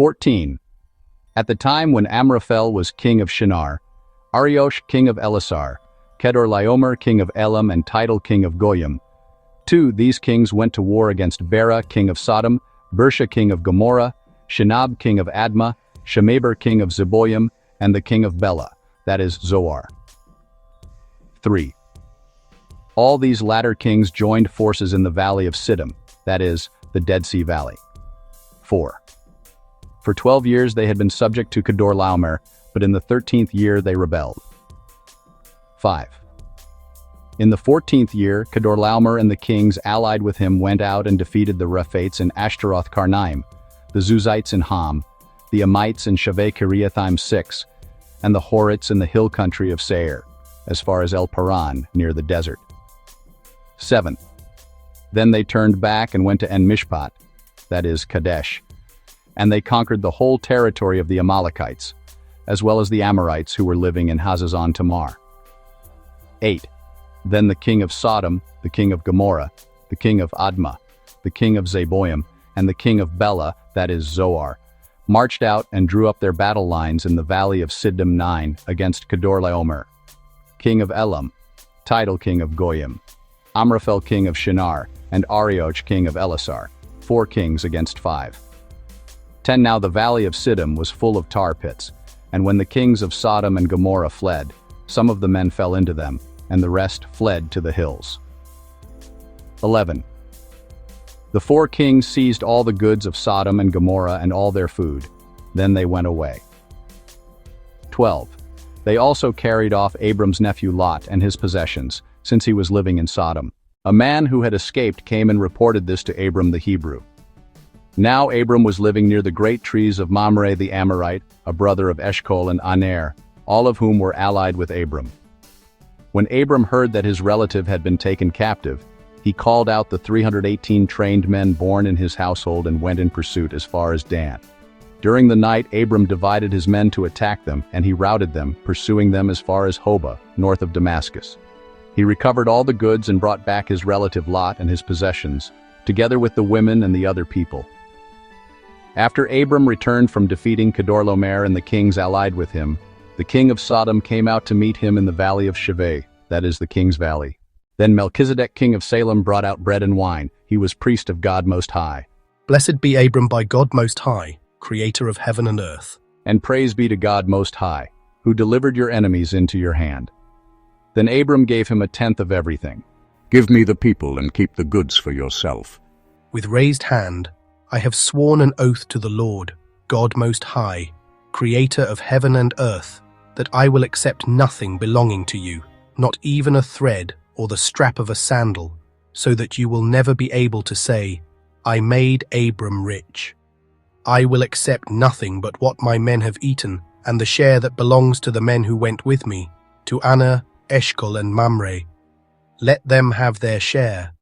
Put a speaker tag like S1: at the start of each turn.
S1: 14. At the time when Amraphel was king of Shinar, Ariosh king of Elasar, Kedorlaomer king of Elam, and Tidal king of Goyim. 2. These kings went to war against Bera king of Sodom, Bersha king of Gomorrah, Shinab king of Admah, Shemeber king of Zeboim, and the king of Bela, that is, Zoar. 3. All these latter kings joined forces in the valley of Siddim, that is, the Dead Sea Valley. 4. For 12 years they had been subject to Kedorlaomer, but in the 13th year they rebelled. 5. In the 14th year, Kedorlaomer and the kings allied with him went out and defeated the Rephates in Ashtaroth Karnaim, the Zuzites in Ham, the Amites in Shaveh Kiriathaim 6, and the Horites in the hill country of Seir, as far as El Paran, near the desert. 7. Then they turned back and went to En-Mishpat, that is, Kadesh, and they conquered the whole territory of the Amalekites, as well as the Amorites who were living in Hazazon Tamar. 8. Then the king of Sodom, the king of Gomorrah, the king of Admah, the king of Zeboim, and the king of Bela, that is, Zoar, marched out and drew up their battle lines in the valley of Siddim 9 against Kedorlaomer, king of Elam, Tidal king of Goyim, Amraphel king of Shinar, and Arioch king of Elasar, 4 kings against 5. 10. Now the valley of Siddim was full of tar pits, and when the kings of Sodom and Gomorrah fled, some of the men fell into them, and the rest fled to the hills. 11. The 4 kings seized all the goods of Sodom and Gomorrah and all their food. Then they went away. 12. They also carried off Abram's nephew Lot and his possessions, since he was living in Sodom. A man who had escaped came and reported this to Abram the Hebrew. Now Abram was living near the great trees of Mamre the Amorite, a brother of Eshcol and Aner, all of whom were allied with Abram. When Abram heard that his relative had been taken captive, he called out the 318 trained men born in his household and went in pursuit as far as Dan. During the night Abram divided his men to attack them, and he routed them, pursuing them as far as Hobah, north of Damascus. He recovered all the goods and brought back his relative Lot and his possessions, together with the women and the other people. After Abram returned from defeating Kedorlaomer and the kings allied with him, the king of Sodom came out to meet him in the valley of Shaveh, that is the king's valley. Then Melchizedek king of Salem brought out bread and wine. He was priest of God Most High.
S2: Blessed be Abram by God Most High, creator of heaven and earth.
S1: And praise be to God Most High, who delivered your enemies into your hand. Then Abram gave him 1/10 of everything.
S3: Give me the people and keep the goods for yourself.
S2: With raised hand, I have sworn an oath to the Lord, God Most High, creator of heaven and earth, that I will accept nothing belonging to you, not even a thread or the strap of a sandal, so that you will never be able to say, I made Abram rich. I will accept nothing but what my men have eaten, and the share that belongs to the men who went with me, to Anna, Eshcol, and Mamre. Let them have their share,